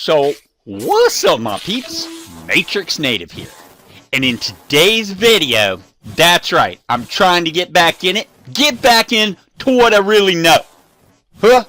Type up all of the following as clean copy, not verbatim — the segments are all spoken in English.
So, what's up my peeps? MatrixNative here. And in today's video, that's right, I'm trying to get back in it. Get back into what I really know. Huh?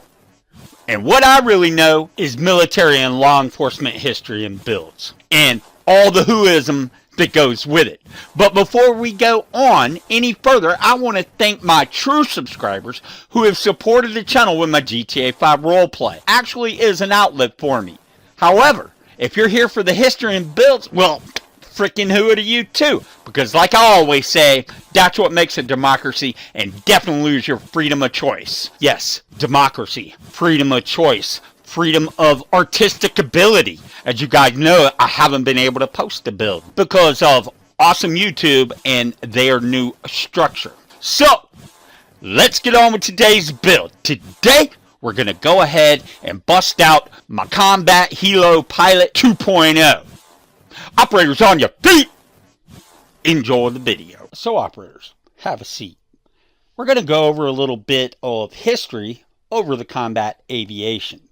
And what I really know is military and law enforcement history and builds. And all the whoism that goes with it. But before we go on any further, I want to thank my true subscribers who have supported the channel with my GTA 5 roleplay. Actually is an outlet for me. However, if you're here for the history and builds, well, freaking who are you too? Because like I always say, that's what makes a democracy, and definitely lose your freedom of choice. Yes, democracy, freedom of choice, freedom of artistic ability. As you guys know, I haven't been able to post the build because of awesome YouTube and their new structure. So, let's get on with today's build. Today, we're going to go ahead and bust out my Combat Helo Pilot 2.0. Operators, on your feet! Enjoy the video. So, operators, have a seat. We're going to go over a little bit of history over the Combat Aviation.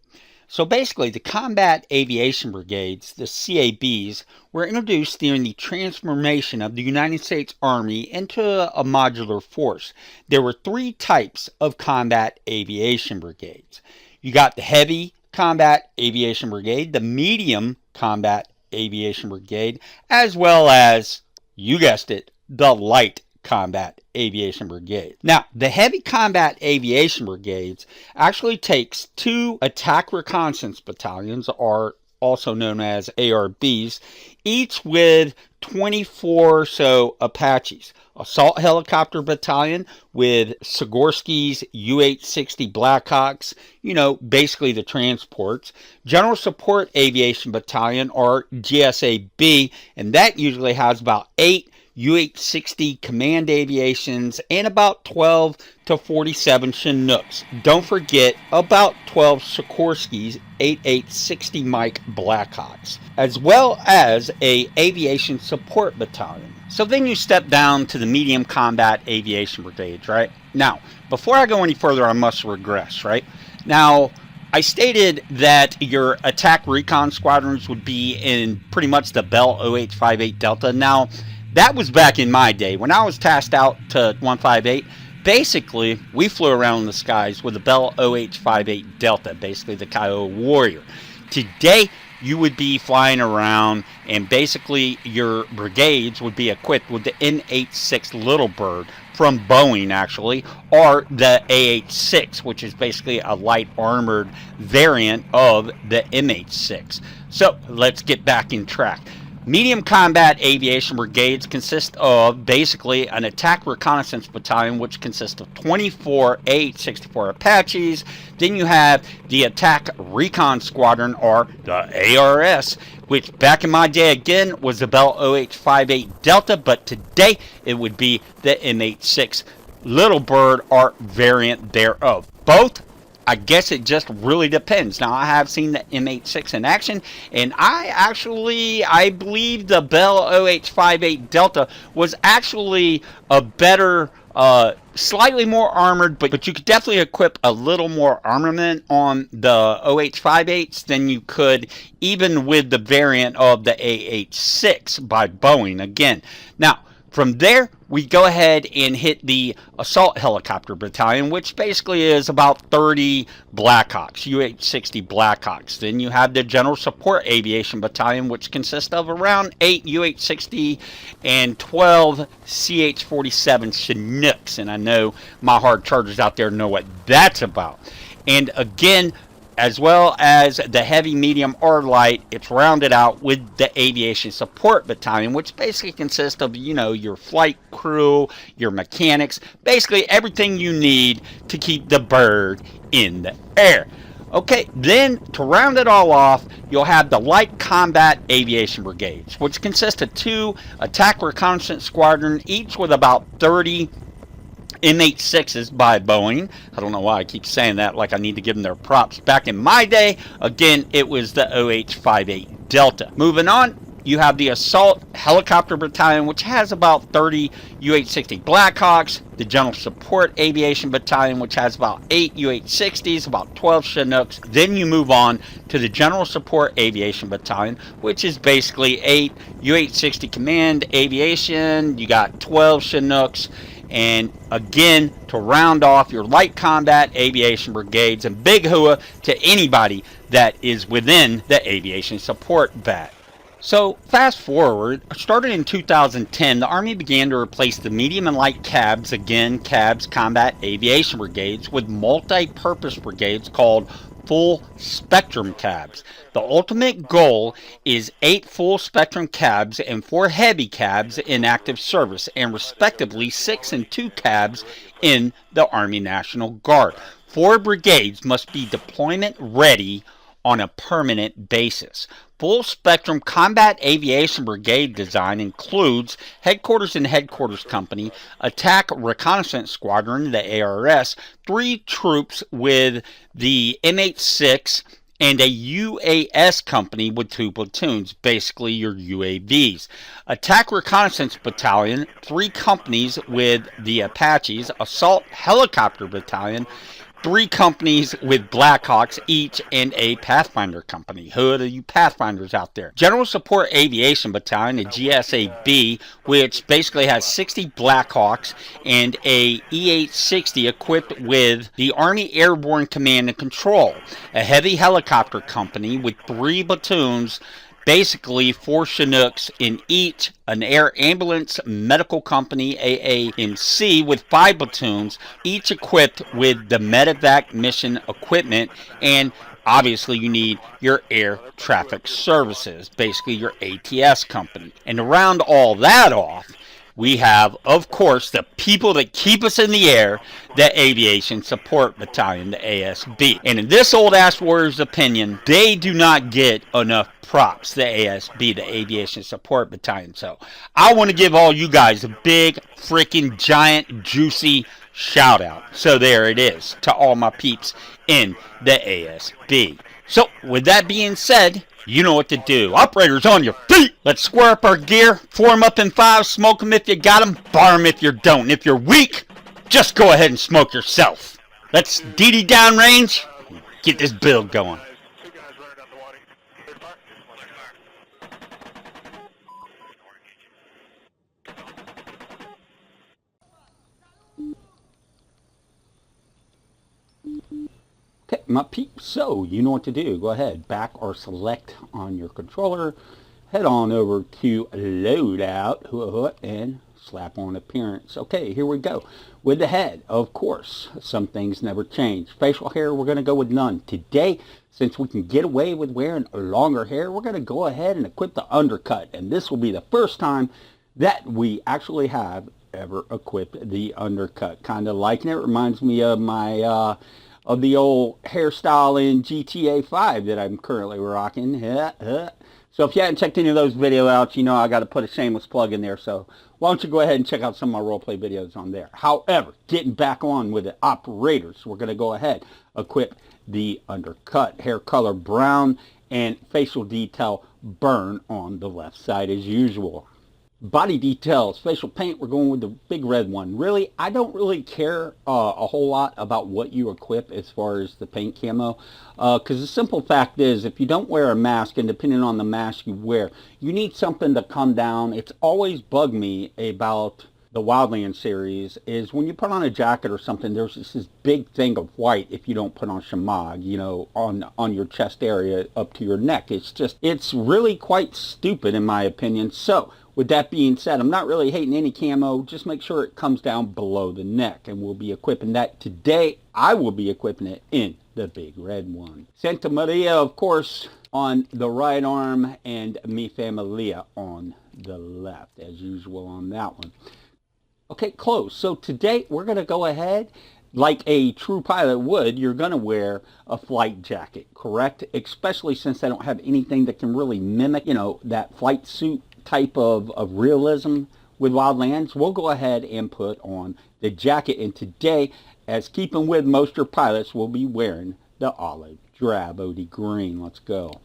So basically, the Combat Aviation Brigades, the CABs, were introduced during the transformation of the United States Army into a modular force. There were three types of Combat Aviation Brigades. You got the Heavy Combat Aviation Brigade, the Medium Combat Aviation Brigade, as well as, you guessed it, the Light Combat Aviation Brigade. Now, the Heavy Combat Aviation Brigades actually takes two Attack Reconnaissance Battalions, or also known as ARBs, each with 24 or so Apaches. Assault Helicopter Battalion with Sikorsky's U-860 Blackhawks, you know, basically the transports. General Support Aviation Battalion, or GSAB, and that usually has about 8 U-860 Command Aviations and about 12 to 47 Chinooks. Don't forget about 12 Sikorsky's 8860 Mike Blackhawks, as well as a Aviation Support Battalion. So then you step down to the Medium Combat Aviation Brigades, right? Now, before I go any further, I must regress, right? Now, I stated that your attack recon squadrons would be in pretty much the Bell OH-58 Delta. Now, that was back in my day. When I was tasked out to 158, basically, we flew around in the skies with the Bell OH-58 Delta, basically the Kiowa Warrior. Today, you would be flying around, and basically your brigades would be equipped with the M86 Little Bird from Boeing, actually, or the AH-6, which is basically a light armored variant of the MH-6. So, let's get back in track. Medium Combat Aviation Brigades consist of basically an Attack Reconnaissance Battalion, which consists of 24 AH-64 Apaches. Then you have the Attack Recon Squadron, or the ARS, which back in my day again was the Bell OH-58 Delta, but today it would be the MH-6 Little Bird, or variant thereof. Both, I guess it just really depends. Now, I have seen the M86 in action, and I believe the Bell OH-58 Delta was actually a better, slightly more armored, but you could definitely equip a little more armament on the OH-58s than you could even with the variant of the AH-6 by Boeing again. Now, from there, we go ahead and hit the Assault Helicopter Battalion, which basically is about 30 Blackhawks, U-860 Blackhawks. Then you have the General Support Aviation Battalion, which consists of around 8 U-860 and 12 CH-47 Chinooks. And I know my hard chargers out there know what that's about. And again, as well as the Heavy, Medium, or Light, it's rounded out with the Aviation Support Battalion, which basically consists of, you know, your flight crew, your mechanics, basically everything you need to keep the bird in the air. Okay, then to round it all off, you'll have the Light Combat Aviation Brigades, which consist of 2 Attack Reconnaissance Squadron, each with about 30 MH6s by Boeing. I don't know why I keep saying that, like I need to give them their props. Back in my day, again, it was the OH-58 Delta. Moving on, You have the Assault Helicopter Battalion, which has about 30 UH-60 Blackhawks. The General Support Aviation Battalion, which has about 8 UH-60s, about 12 Chinooks. Then you move on to the General Support Aviation Battalion, which is basically 8 UH-60 Command Aviation. You got 12 Chinooks. And again, to round off your light combat aviation brigades, and big hooah to anybody that is within the aviation support bat. So fast forward, started in 2010, the Army began to replace the medium and light cabs, again cabs, combat aviation brigades, with multi-purpose brigades called full spectrum cabs. The ultimate goal is 8 full spectrum cabs and 4 heavy cabs in active service, and respectively 6 and 2 cabs in the Army National Guard. 4 brigades must be deployment ready on a permanent basis. Full Spectrum Combat Aviation Brigade design includes Headquarters and Headquarters Company, Attack Reconnaissance Squadron, the ARS, 3 troops with the MH6, and a UAS company with 2 platoons, basically your UAVs. Attack Reconnaissance Battalion, 3 companies with the Apaches, Assault Helicopter Battalion, 3 companies with Blackhawks each, and a Pathfinder company. Who are you Pathfinders out there? General Support Aviation Battalion, a GSAB, which basically has 60 Blackhawks and a EH-60 equipped with the Army Airborne Command and Control. A heavy helicopter company with 3 platoons, basically 4 Chinooks in each, an air ambulance medical company, AAMC, with 5 platoons, each equipped with the medevac mission equipment, and obviously you need your air traffic services, basically your ATS company. And to round all that off, we have, of course, the people that keep us in the air, the Aviation Support Battalion, the ASB. And in this old-ass warrior's opinion, they do not get enough props, the ASB, the Aviation Support Battalion. So I want to give all you guys a big, freaking, giant, juicy shout-out. So there it is to all my peeps in the ASB. So with that being said, you know what to do. Operators, on your feet. Let's square up our gear, form up in 5, smoke them if you got them, bar them if you don't. And if you're weak, just go ahead and smoke yourself. Let's DD downrange, get this build going. Okay, my peeps, so you know what to do. Go ahead, back or select on your controller, head on over to loadout, and slap on appearance. Okay, here we go. With the head, of course, some things never change. Facial hair, we're going to go with none. Today, since we can get away with wearing longer hair, we're going to go ahead and equip the undercut. And this will be the first time that we actually have ever equipped the undercut. Kind of liking it. Reminds me of my of the old hairstyle in GTA 5 that I'm currently rocking. So if you haven't checked any of those videos out, you know I got to put a shameless plug in there. So why don't you go ahead and check out some of my roleplay videos on there. However, getting back on with the operators, we're going to go ahead, equip the undercut. Hair color brown and facial detail burn on the left side as usual. Body details, facial paint, we're going with the big red one. Really, I don't really care a whole lot about what you equip as far as the paint camo, because the simple fact is, if you don't wear a mask, and depending on the mask you wear, you need something to come down. It's always bugged me about the Wildlands series is when you put on a jacket or something, there's this big thing of white if you don't put on shamag, you know, on your chest area up to your neck. It's really quite stupid in my opinion. So with that being said, I'm not really hating any camo. Just make sure it comes down below the neck, and we'll be equipping that today. I will be equipping it in the big red one. Santa Maria, of course, on the right arm, and Mi Familia on the left, as usual on that one. Okay, close. So today we're going to go ahead, like a true pilot would, you're going to wear a flight jacket, correct? Especially since I don't have anything that can really mimic, you know, that flight suit type of realism with Wildlands. We'll go ahead and put on the jacket, and today, as keeping with most of your pilots, we'll be wearing the olive drab OD green. Let's go.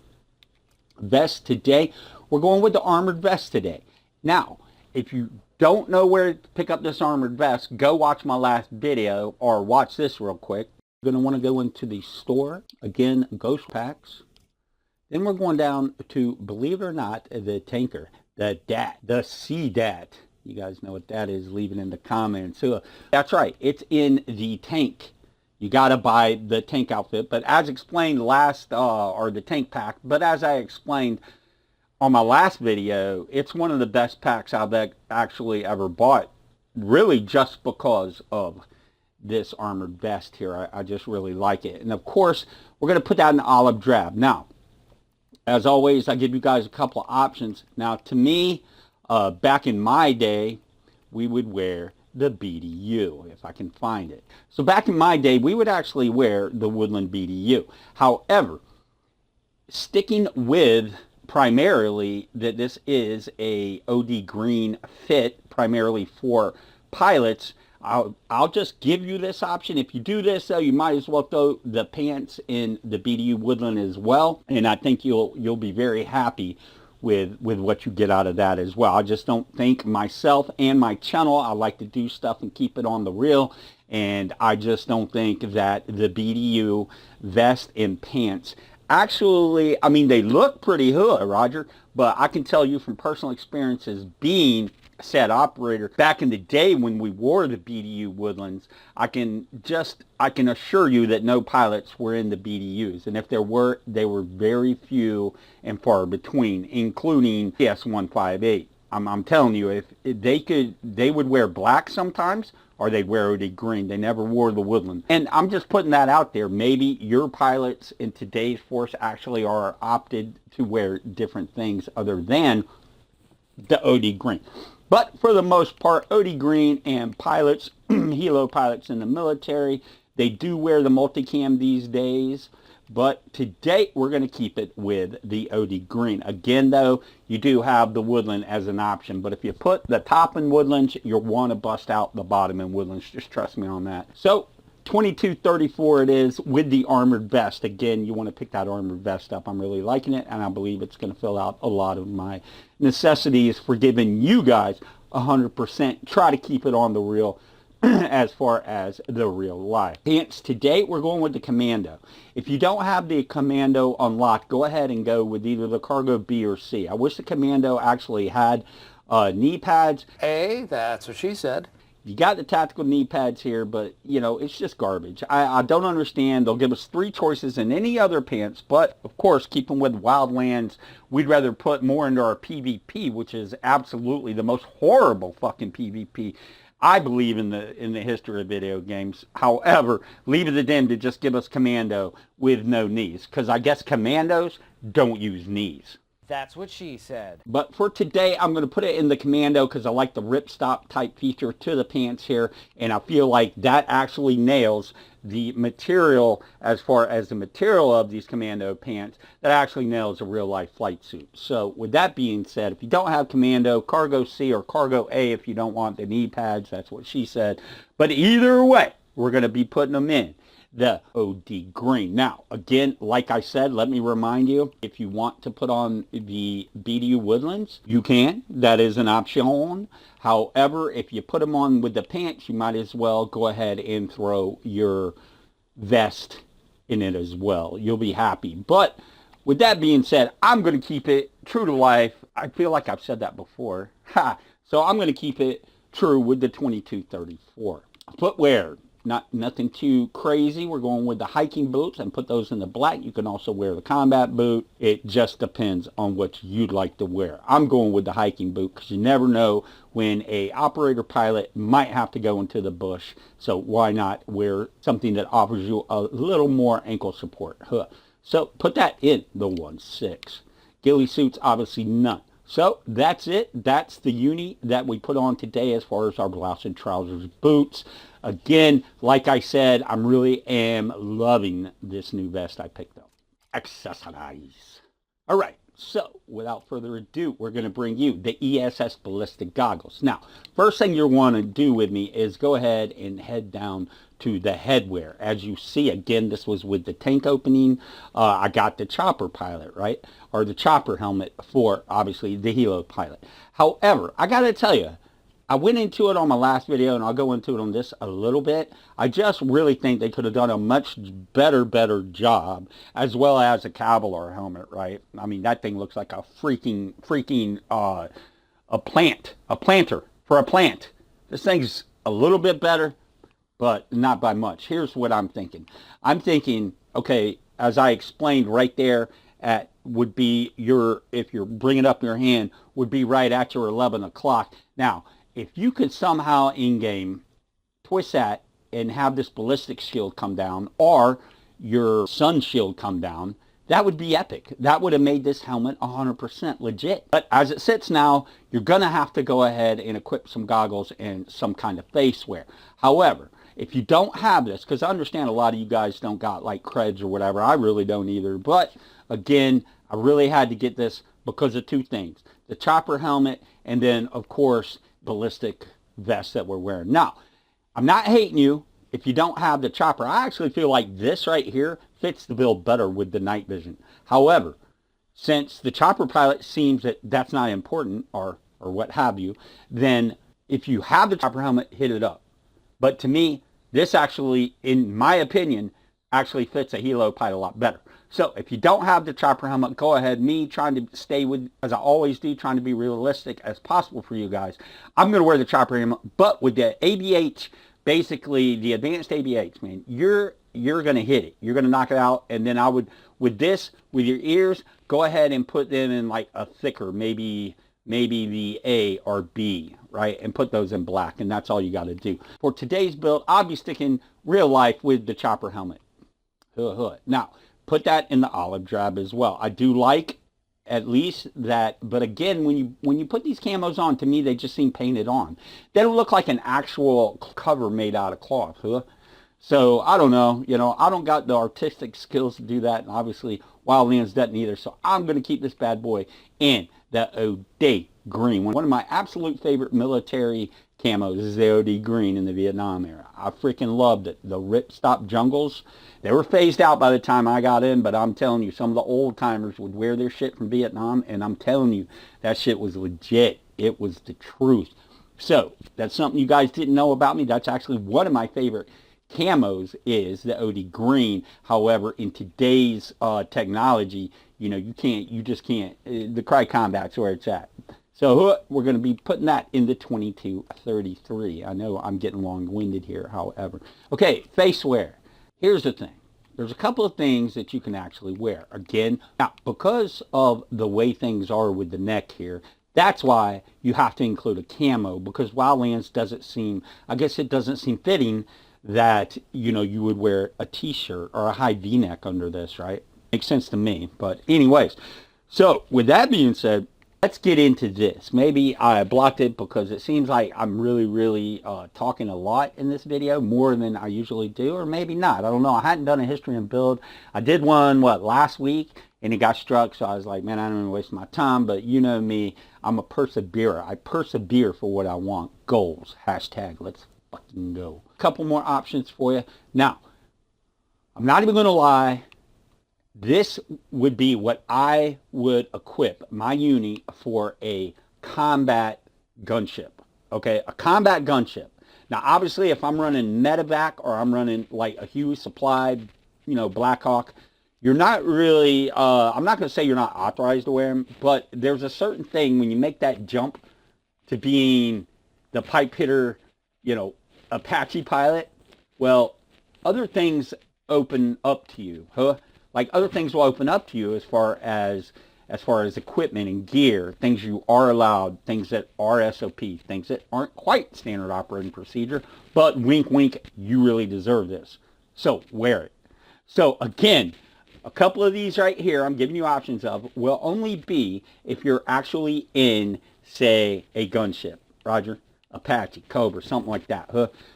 Vest today, we're going with the armored vest today. Now, if you don't know where to pick up this armored vest, go watch my last video or watch this real quick. You're going to want to go into the store. Again, Ghost Packs. Then we're going down to, believe it or not, the tanker. The DAT. The C-DAT. You guys know what that is. Leave it in the comments. So, that's right. It's in the tank. You got to buy the tank outfit. But as explained last, or the tank pack. But as I explained on my last video, it's one of the best packs I've actually ever bought. Really just because of this armored vest here. I just really like it. And of course, we're going to put that in olive drab. Now, as always, I give you guys a couple of options. Now, to me, back in my day, we would wear the BDU, if I can find it. So back in my day, we would actually wear the Woodland BDU. However, sticking with primarily that this is a OD green fit, primarily for pilots, I'll just give you this option. If you do this, though, you might as well throw the pants in the BDU Woodland as well, and I think you'll be very happy with what you get out of that as well. I just don't think myself and my channel, I like to do stuff and keep it on the real, and I just don't think that the BDU vest and pants actually, I mean, they look pretty hood, Roger, but I can tell you from personal experiences being a set operator back in the day when we wore the BDU Woodlands, I can assure you that no pilots were in the BDUs, and if there were, they were very few and far between, including PS158. I'm telling you, if they would wear black sometimes, or they'd wear OD green. They never wore the Woodland. And I'm just putting that out there. Maybe your pilots in today's force actually are opted to wear different things other than the OD green. But for the most part, OD green and pilots, helo pilots in the military, they do wear the multicam these days. But to date, we're going to keep it with the OD green. Again, though, you do have the Woodland as an option. But if you put the top in Woodlands, you'll want to bust out the bottom in Woodlands. Just trust me on that. So, 2234 it is with the armored vest. Again, you want to pick that armored vest up. I'm really liking it, and I believe it's going to fill out a lot of my necessities for giving you guys 100%. Try to keep it on the real as far as the real life. Pants, today we're going with the Commando. If you don't have the Commando unlocked, go ahead and go with either the Cargo B or C. I wish the Commando actually had knee pads. Hey, that's what she said. You got the tactical knee pads here, but, you know, it's just garbage. I don't understand. They'll give us 3 choices in any other pants, but, of course, keeping with Wildlands, we'd rather put more into our PvP, which is absolutely the most horrible fucking PvP I believe in the history of video games. However, leave it to them to just give us Commando with no knees, because I guess Commandos don't use knees. That's what she said. But for today, I'm going to put it in the Commando because I like the ripstop type feature to the pants here, and I feel like that actually nails the material as far as the material of these Commando pants. That actually nails a real life flight suit. So with that being said, if you don't have Commando, Cargo C or Cargo A if you don't want the knee pads, that's what she said. But either way, we're going to be putting them in the OD green. Now, again, like I said, let me remind you, if you want to put on the BDU Woodlands, you can. That is an option. However, if you put them on with the pants, you might as well go ahead and throw your vest in it as well. You'll be happy. But with that being said, I'm going to keep it true to life. I feel like I've said that before. So I'm going to keep it true with the 2234. Footwear. Nothing too crazy. We're going with the hiking boots and put those in the black. You can also wear the combat boot. It just depends on what you'd like to wear. I'm going with the hiking boot because you never know when a operator pilot might have to go into the bush. So why not wear something that offers you a little more ankle support? So put that in the 1.6. Ghillie suits, obviously none. So that's it. That's the uni that we put on today as far as our blouse and trousers boots. Again, like I said, I really am loving this new vest I picked up. Accessorize. All right, so without further ado, we're going to bring you the ESS ballistic goggles. Now, first thing you'll want to do with me is go ahead and head down to the headwear. As you see, again, this was with the tank opening. I got the chopper pilot, right? Or the chopper helmet for, obviously, the helo pilot. However, I got to tell you, I went into it on my last video, and I'll go into it on this a little bit. I just really think they could have done a much better job, as well as a Cavalier helmet, right? I mean, that thing looks like a freaking a planter for a plant. This thing's a little bit better, but not by much. Here's what I'm thinking. I'm thinking, okay, as I explained right there, would be if you're bringing up your hand, would be right at your 11 o'clock. Now, if you could somehow in-game twist that and have this ballistic shield come down, or your sun shield come down, that would be epic. That would have made this helmet 100% legit. But as it sits now, you're going to have to go ahead and equip some goggles and some kind of face wear. However, if you don't have this, because I understand a lot of you guys don't got like creds or whatever. I really don't either. But again, I really had to get this because of two things. The chopper helmet, and then, of course, ballistic vest that we're wearing. Now, I'm not hating you if you don't have the chopper. I actually feel like this right here fits the bill better with the night vision. However, since the chopper pilot seems that that's not important, or what have you, then if you have the chopper helmet, hit it up. But to me, this actually, in my opinion, actually fits a helo pilot a lot better. So if you don't have the chopper helmet, go ahead. Me trying to stay with, as I always do, trying to be realistic as possible for you guys. I'm going to wear the chopper helmet, but with the ABH, basically the advanced ABH, man, you're going to hit it. You're going to knock it out. And then I would, with this, with your ears, go ahead and put them in like a thicker, maybe the A or B, right? And put those in black, and that's all you got to do. For today's build, I'll be sticking real life with the chopper helmet. Now, put that in the olive drab as well. I do like at least that, but again, when you put these camos on, to me, they just seem painted on. They don't look like an actual cover made out of cloth, So, I don't know, I don't got the artistic skills to do that, and obviously, Wildlands doesn't either, so I'm going to keep this bad boy in the OD green. One of my absolute favorite military camos is the OD green in the Vietnam era. I freaking loved it. The ripstop jungles, they were phased out by the time I got in, but I'm telling you, some of the old timers would wear their shit from Vietnam, and I'm telling you, that shit was legit. It was the truth. So, that's something you guys didn't know about me. That's actually one of my favorite camos, is the OD green. However, in today's technology, you just can't. The Cry Combat's where it's at. So we're going to be putting that in the 2233. I know I'm getting long-winded here, however. Okay, face wear. Here's the thing. There's a couple of things that you can actually wear. Again, now, because of the way things are with the neck here, that's why you have to include a camo, because Wildlands doesn't seem fitting that, you would wear a t-shirt or a high v-neck under this, right? Makes sense to me. But anyways, so with that being said, let's get into this. Maybe I blocked it because it seems like I'm really talking a lot in this video, more than I usually do, or maybe not. I don't know. I hadn't done a history and build. I did one, last week, and it got struck, so I was like, man, I don't want to waste my time, but you know me, I'm a perseverer. I persevere for what I want. Goals. Hashtag let's fucking go. A couple more options for you. Now, I'm not even going to lie. This would be what I would equip my uni for a combat gunship. Okay, a combat gunship. Now, obviously, if I'm running medevac or I'm running like a Hughes Supply, Blackhawk, you're not really, I'm not going to say you're not authorized to wear them, but there's a certain thing when you make that jump to being the pipe hitter, Apache pilot. Well, other things open up to you, Like other things will open up to you as far as equipment and gear, things you are allowed, things that are SOP, things that aren't quite standard operating procedure, but wink, wink, you really deserve this. So wear it. So again, a couple of these right here, I'm giving you options of, will only be if you're actually in, say, a gunship. Roger, Apache, Cobra, something like that.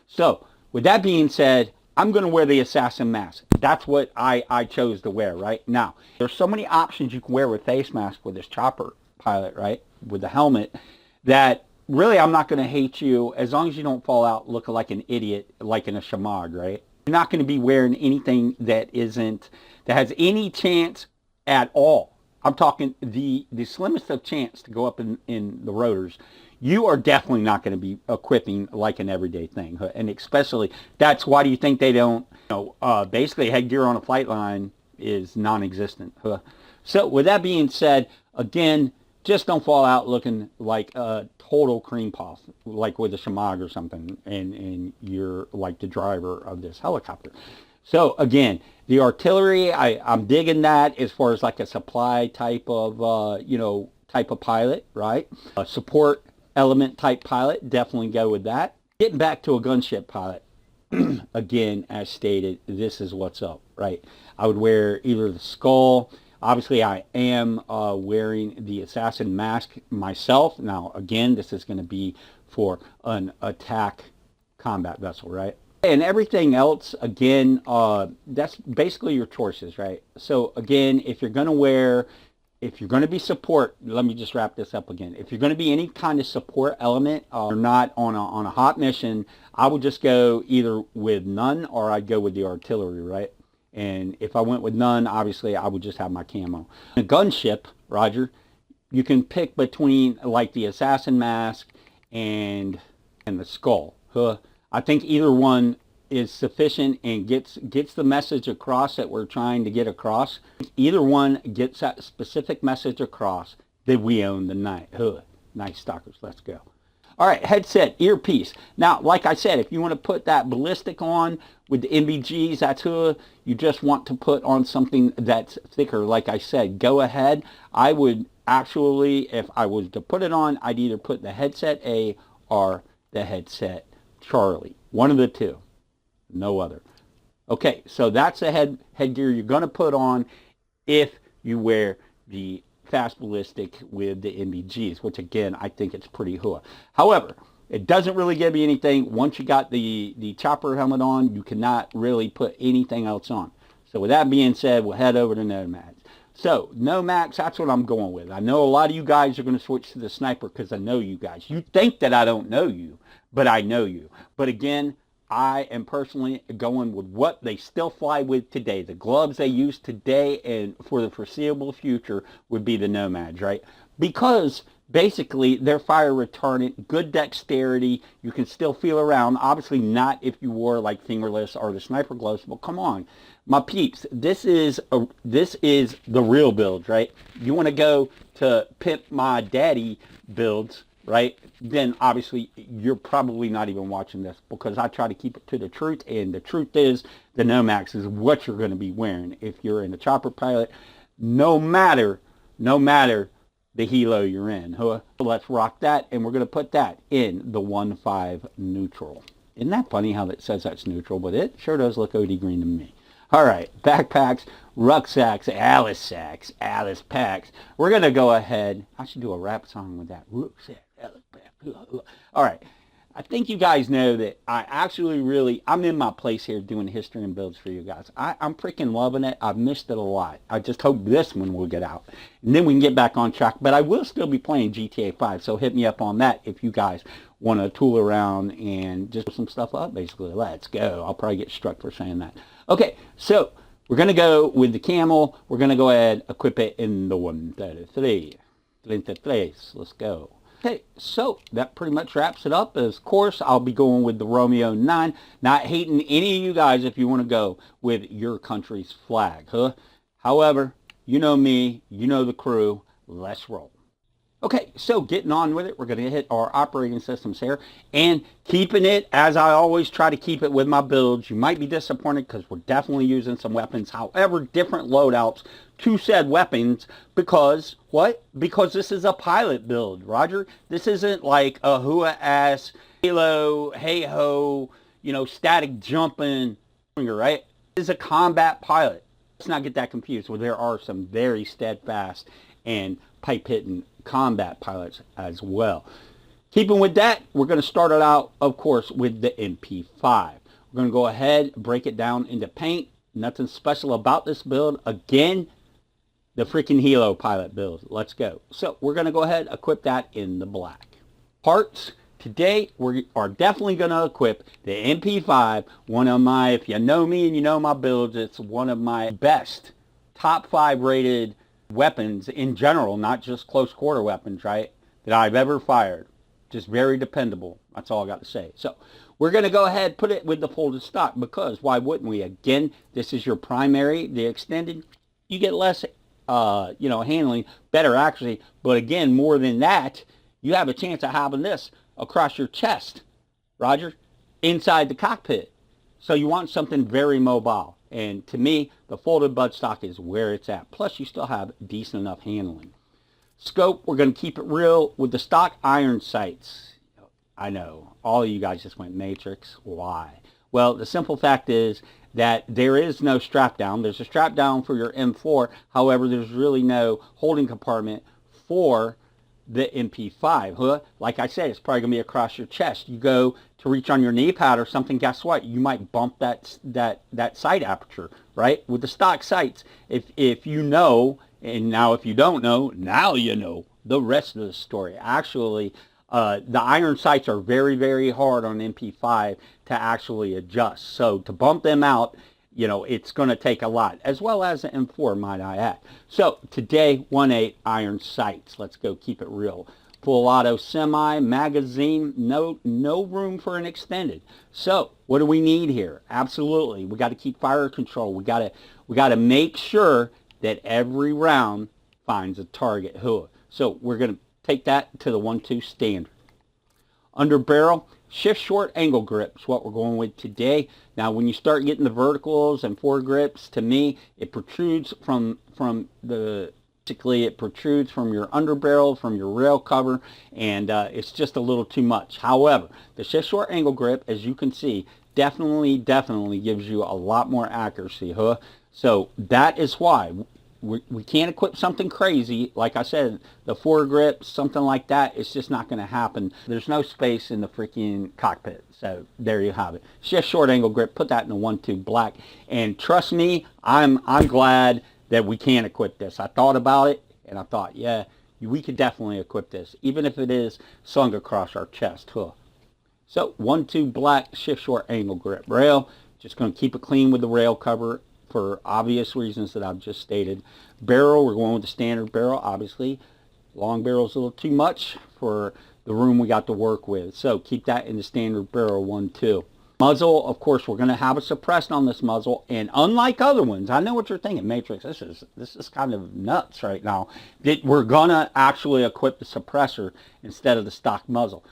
So with that being said, I'm going to wear the assassin mask. That's what I chose to wear, right? Now, there's so many options you can wear with face mask with this chopper pilot, right? With the helmet, that really, I'm not going to hate you as long as you don't fall out looking like an idiot, like in a shamag, right? You're not going to be wearing anything that has any chance at all. I'm talking the slimmest of chance to go up in the rotors. You are definitely not going to be equipping like an everyday thing. And especially, that's why do you think they don't, basically headgear on a flight line is non-existent. So with that being said, again, just don't fall out looking like a total cream puff, like with a shamag or something, and you're like the driver of this helicopter. So again, the artillery, I'm digging that as far as like a supply type of, type of pilot, right? A support element type pilot, definitely go with that. Getting back to a gunship pilot, again, as stated, this is what's up, right? I would wear either the skull. Obviously, I am wearing the assassin mask myself. Now, again, this is going to be for an attack combat vessel, right? And everything else, again, that's basically your choices, right? So, again, if you're going to be support, let me just wrap this up again. If you're going to be any kind of support element, or not on a hot mission, I would just go either with none or I'd go with the artillery, right? And if I went with none, obviously I would just have my camo. A gunship, Roger, you can pick between like the assassin mask and the skull. I think either one is sufficient and gets the message across that we're trying to get across. Either one gets that specific message across that we own the night. Nice stalkers, let's go. All right, headset, earpiece. Now, like I said, if you want to put that ballistic on with the MBGs, that's who you just want to put on something that's thicker. Like I said, go ahead. I would actually, if I was to put it on, I'd either put the headset A or the headset Charlie. One of the two, no other. Okay, so that's the headgear you're going to put on if you wear the fast ballistic with the MBGs, which again, I think it's pretty hua. However, it doesn't really give you anything. Once you got the chopper helmet on, you cannot really put anything else on. So with that being said, we'll head over to Nomads. So Nomads, that's what I'm going with. I know a lot of you guys are going to switch to the sniper because I know you guys. You think that I don't know you, but I know you. But again, I am personally going with what they still fly with today. The gloves they use today and for the foreseeable future would be the Nomads, right? Because basically they're fire retardant, good dexterity. You can still feel around. Obviously not if you wore like fingerless or the sniper gloves. But come on, my peeps, this is the real build, right? You want to go to pimp my daddy builds, right? Then obviously you're probably not even watching this because I try to keep it to the truth, and the truth is the Nomads is what you're going to be wearing if you're in the chopper pilot, no matter the helo you're in. So let's rock that, and we're going to put that in the 1.5 neutral. Isn't that funny how it says that's neutral, but it sure does look OD green to me. All right, backpacks, rucksacks, Alice sacks, Alice packs. We're going to go ahead. I should do a rap song with that. Rucksack, Alice pack. All right. I think you guys know that I'm in my place here doing history and builds for you guys. I'm freaking loving it. I've missed it a lot. I just hope this one will get out. And then we can get back on track. But I will still be playing GTA 5, so hit me up on that if you guys want to tool around and just put some stuff up, basically. Let's go. I'll probably get struck for saying that. Okay, so we're going to go with the camel. We're going to go ahead and equip it in the 133. Let's go. Okay, so that pretty much wraps it up. Of course, I'll be going with the Romeo 9. Not hating any of you guys if you want to go with your country's flag, However, you know me, you know the crew. Let's roll. Okay, so getting on with it, we're going to hit our operating systems here and keeping it as I always try to keep it with my builds. You might be disappointed because we're definitely using some weapons. However, different loadouts to said weapons because, what? Because this is a pilot build, Roger. This isn't like a hua-ass, halo, hey-ho, static jumping, right? This is a combat pilot. Let's not get that confused. Well, there are some very steadfast and pipe-hitting combat pilots as well. Keeping with that, we're going to start it out, of course, with the MP5. We're going to go ahead, break it down into paint. Nothing special about this build. Again, the freaking helo pilot build. Let's go. So we're going to go ahead, equip that in the black. Parts. Today we are definitely going to equip the MP5, one of my, if you know me and you know my builds, it's one of my best top 5 rated weapons in general, not just close quarter weapons, right, that I've ever fired. Just very dependable. That's all I got to say. So we're going to go ahead and put it with the folded stock, because why wouldn't we? Again, this is your primary. The extended, you get less handling, better accuracy, but again, more than that, you have a chance of having this across your chest, Roger, inside the cockpit. So you want something very mobile. And to me, the folded buttstock is where it's at. Plus, you still have decent enough handling. Scope, we're going to keep it real with the stock iron sights. I know, all of you guys just went Matrix. Why? Well, the simple fact is that there is no strap down. There's a strap down for your M4. However, there's really no holding compartment for the MP5. Like I said, it's probably going to be across your chest. You go to reach on your knee pad or something, guess what? You might bump that sight aperture, right? With the stock sights, if you know, and now if you don't know, now you know the rest of the story. Actually, the iron sights are very, very hard on MP5 to actually adjust. So to bump them out, it's going to take a lot, as well as the M4, might I add. So today, 1.8 iron sights. Let's go keep it real. Full auto semi, magazine, no room for an extended. So what do we need here? Absolutely, we got to keep fire control. We got to make sure that every round finds a target. So we're going to take that to the 1-2 standard. Under barrel, shift short angle grips, what we're going with today. Now, when you start getting the verticals and foregrips, to me, it protrudes from your underbarrel, from your rail cover, and it's just a little too much. However, the shift short angle grip, as you can see, definitely gives you a lot more accuracy. So that is why we can't equip something crazy. Like I said, the foregrips, something like that, it's just not going to happen. There's no space in the freaking cockpit. So there you have it. Shift short angle grip, put that in the 1-2 black. And trust me, I'm glad that we can equip this. I thought about it, and I thought, yeah, we could definitely equip this, even if it is slung across our chest. So 1-2 black, shift short angle grip rail. Just going to keep it clean with the rail cover for obvious reasons that I've just stated. Barrel, we're going with the standard barrel, obviously. Long barrel's a little too much for the room we got to work with. So keep that in the standard barrel 1-2. Muzzle, of course, we're going to have a suppressed on this muzzle, and unlike other ones, I know what you're thinking, Matrix, this is kind of nuts right now. We're going to actually equip the suppressor instead of the stock muzzle.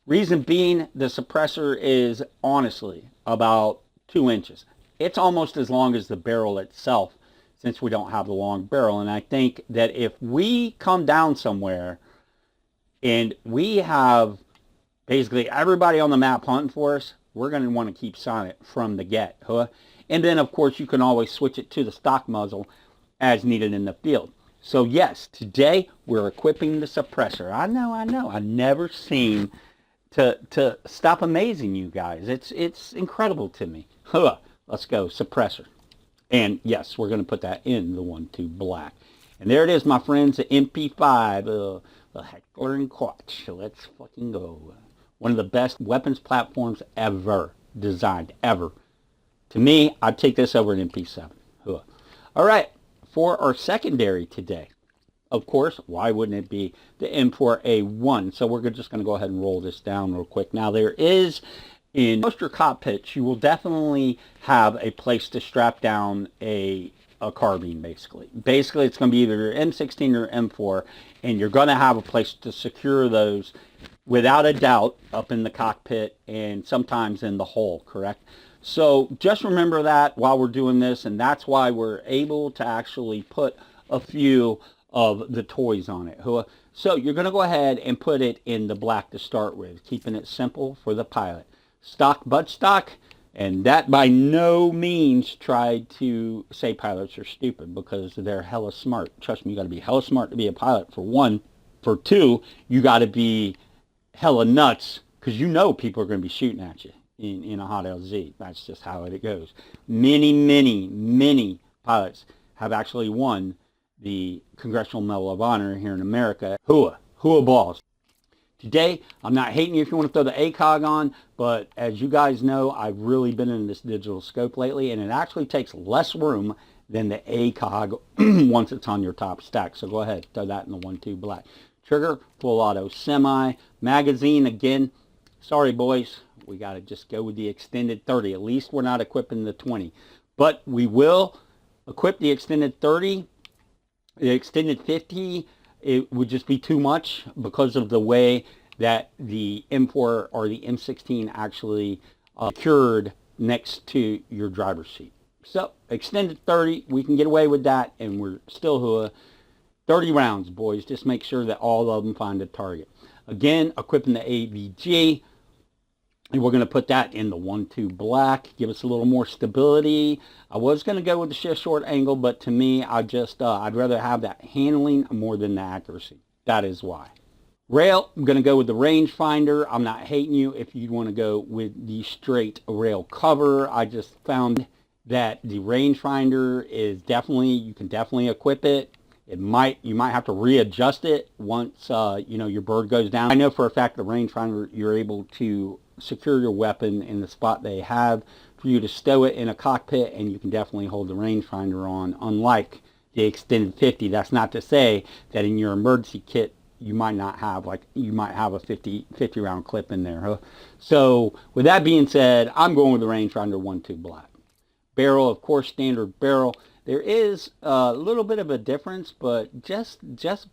Reason being, the suppressor is honestly about 2 inches. It's almost as long as the barrel itself, since we don't have the long barrel. And I think that if we come down somewhere and we have basically everybody on the map hunting for us, we're going to want to keep silent from the get. And then, of course, you can always switch it to the stock muzzle as needed in the field. So, yes, today we're equipping the suppressor. I know. I've never seen to stop amazing you guys. It's incredible to me. Let's go, suppressor. And yes, we're going to put that in the 1-2 black. And there it is, my friends, the MP5, the Heckler and Koch. Let's fucking go. One of the best weapons platforms ever designed, ever. To me, I'd take this over an MP7. All right, for our secondary today, of course, why wouldn't it be the M4A1? So we're just going to go ahead and roll this down real quick. Now, there is, in most of your cockpits, you will definitely have a place to strap down a carbine, basically. Basically, it's going to be either your M16 or M4, and you're going to have a place to secure those, without a doubt, up in the cockpit and sometimes in the hull, correct? So just remember that while we're doing this, and that's why we're able to actually put a few of the toys on it. So you're going to go ahead and put it in the black to start with, keeping it simple for the pilot. Stock buttstock, and that by no means tried to say pilots are stupid, because they're hella smart. Trust me, you got to be hella smart to be a pilot, for one. For two, you got to be hella nuts, because you know people are going to be shooting at you in a hot LZ. That's just how it goes. Many pilots have actually won the Congressional Medal of Honor here in America. Hooah balls. Today, I'm not hating you if you want to throw the ACOG on, but as you guys know, I've really been in this digital scope lately, and it actually takes less room than the ACOG once it's on your top stack. So go ahead, throw that in the 1-2 black. Trigger, full auto semi. Magazine, again, sorry boys, we got to just go with the extended 30. At least we're not equipping the 20. But we will equip the extended 30. The extended 50, it would just be too much because of the way that the M4 or the M16 actually secured next to your driver's seat. So extended 30, we can get away with that, and we're still 30 rounds, boys. Just make sure that all of them find a target. Again, equipping the AVG, and we're going to put that in the 1-2 black, give us a little more stability. I was going to go with the shift short angle, but to me, I'd rather have that handling more than the accuracy. That is why. Rail, I'm going to go with the rangefinder. I'm not hating you if you want to go with the straight rail cover. I just found that the rangefinder is definitely, you can definitely equip it. You might have to readjust it once your bird goes down. I know for a fact the rangefinder, you're able to secure your weapon in the spot they have for you to stow it in a cockpit, and you can definitely hold the rangefinder on, unlike the extended 50. That's not to say that in your emergency kit you might not have, you might have a 50 round clip in there. Huh? So with that being said, I'm going with the rangefinder 1-2 black. Barrel, of course, standard barrel. There is a little bit of a difference, but just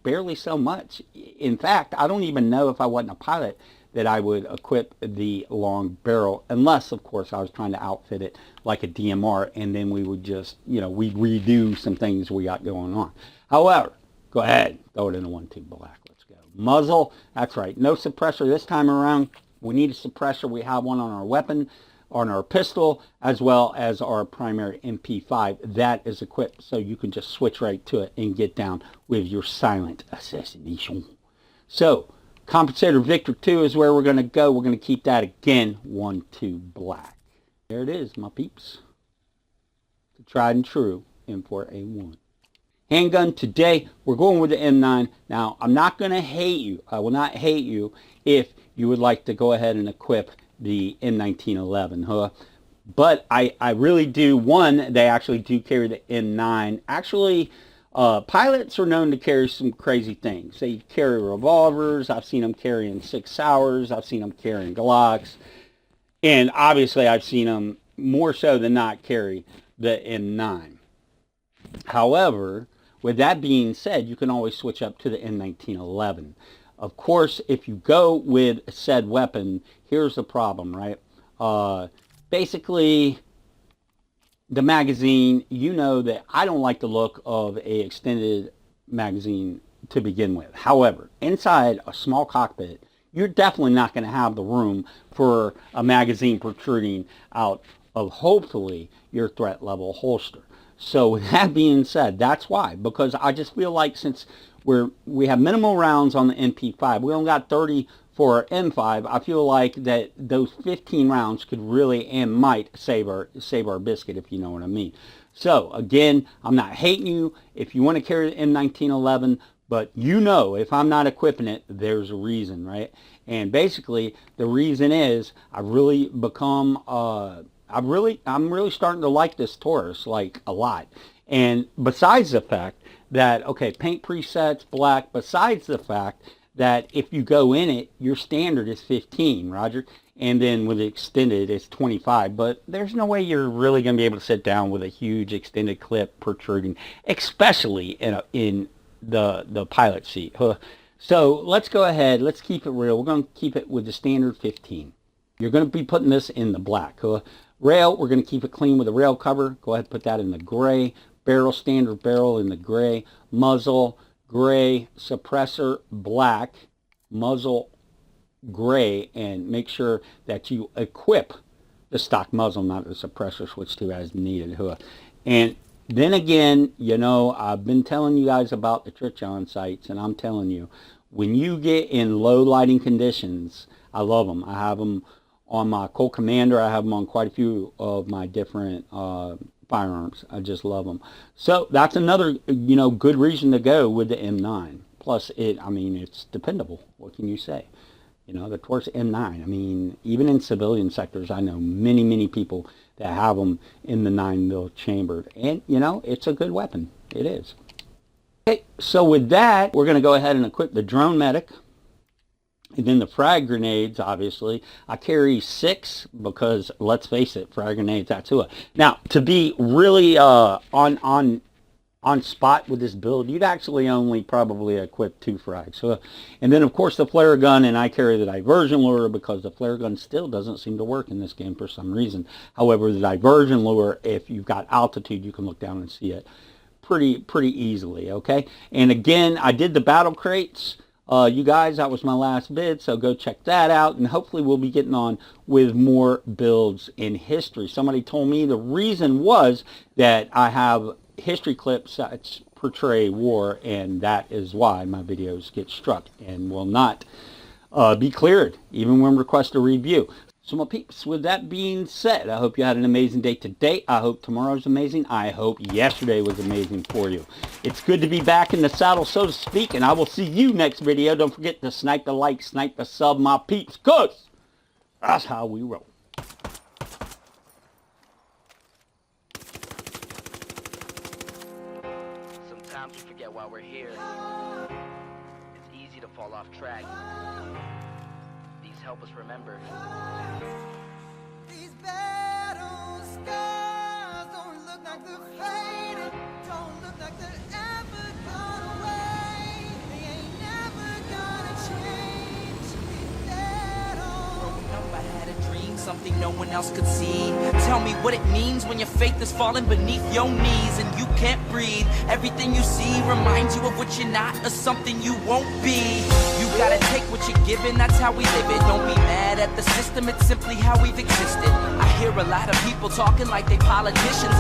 barely so much. In fact, I don't even know if I wasn't a pilot that I would equip the long barrel, unless, of course, I was trying to outfit it like a DMR, and then we would just, we'd redo some things we got going on. However, go ahead, throw it in a 1-2 black. Let's go. Muzzle, that's right, no suppressor this time around. We need a suppressor. We have one on our weapon, on our pistol, as well as our primary MP5. That is equipped, so you can just switch right to it and get down with your silent assassination. So, Compensator Victor 2 is where we're going to go. We're going to keep that again, 1-2 black. There it is, my peeps. The tried and true M4A1. Handgun, today we're going with the M9. Now, I'm not going to hate you. I will not hate you if you would like to go ahead and equip the M1911, huh? But I really do. One, they actually do carry the M9. Actually, pilots are known to carry some crazy things. They carry revolvers. I've seen them carrying 6 Sauers. I've seen them carrying Glocks. And obviously, I've seen them more so than not carry the M9. However, with that being said, you can always switch up to the M1911. Of course, if you go with said weapon, here's the problem, right? Basically, the magazine, you know that I don't like the look of a extended magazine to begin with. However, inside a small cockpit, you're definitely not going to have the room for a magazine protruding out of, hopefully, your threat level holster. So with that being said, that's why, because I just feel like since we have minimal rounds on the MP5, we only got 30 for our M5, I feel like that those 15 rounds could really and might save our biscuit, if you know what I mean. So again, I'm not hating you if you want to carry the M1911, but if I'm not equipping it, there's a reason, right? And basically, the reason is I've really become I'm really starting to like this Taurus a lot. And besides the fact that, okay, paint presets, black, besides the fact that if you go in it, your standard is 15, Roger, and then with the extended, it's 25, but there's no way you're really going to be able to sit down with a huge extended clip protruding, especially in the pilot seat. So let's go ahead, let's keep it real. We're going to keep it with the standard 15. You're going to be putting this in the black. Rail, we're going to keep it clean with a rail cover. Go ahead and put that in the gray. Barrel, standard barrel in the gray. Muzzle, gray. Suppressor, black. Muzzle, gray. And make sure that you equip the stock muzzle, not the suppressor switch to as needed. And then again, I've been telling you guys about the Tritchon sights, and I'm telling you, when you get in low lighting conditions, I love them. I have them on my Colt Commander. I have them on quite a few of my different firearms. I just love them. So that's another, good reason to go with the M9. Plus, it's dependable. What can you say? You know, the Taurus M9. I mean, even in civilian sectors, I know many people that have them in the 9mm chambered. And, you know, it's a good weapon. It is. Okay, so with that, we're going to go ahead and equip the drone medic. And then the frag grenades, obviously. I carry 6 because, let's face it, frag grenades, that's who. Now, to be really on spot with this build, you'd actually only probably equip 2 frags. So, and then, of course, the flare gun, and I carry the diversion lure because the flare gun still doesn't seem to work in this game for some reason. However, the diversion lure, if you've got altitude, you can look down and see it pretty easily, okay? And again, I did the battle crates. You guys, that was my last bid, so go check that out, and hopefully we'll be getting on with more builds in history. Somebody told me the reason was that I have history clips that portray war, and that is why my videos get struck and will not be cleared, even when requested a review. So my peeps, with that being said, I hope you had an amazing day today. I hope tomorrow's amazing. I hope yesterday was amazing for you. It's good to be back in the saddle, so to speak, and I will see you next video. Don't forget to snipe the like, snipe the sub, my peeps, cause that's how we roll. Sometimes we forget why we're here. It's easy to fall off track. These help us remember. These battle scars don't look like they're faded, don't look like they're ever gone away. They ain't never gonna change. These battles. Growing up, I had a dream, something no one else could see. Tell me what it means when your faith is falling beneath your knees and you can't breathe. Everything you see reminds you of what you're not or something you won't be. You gotta take what you're given, that's how we live it. Don't be mad at the system, it's simply how we've existed. I hear a lot of people talking like they politicians.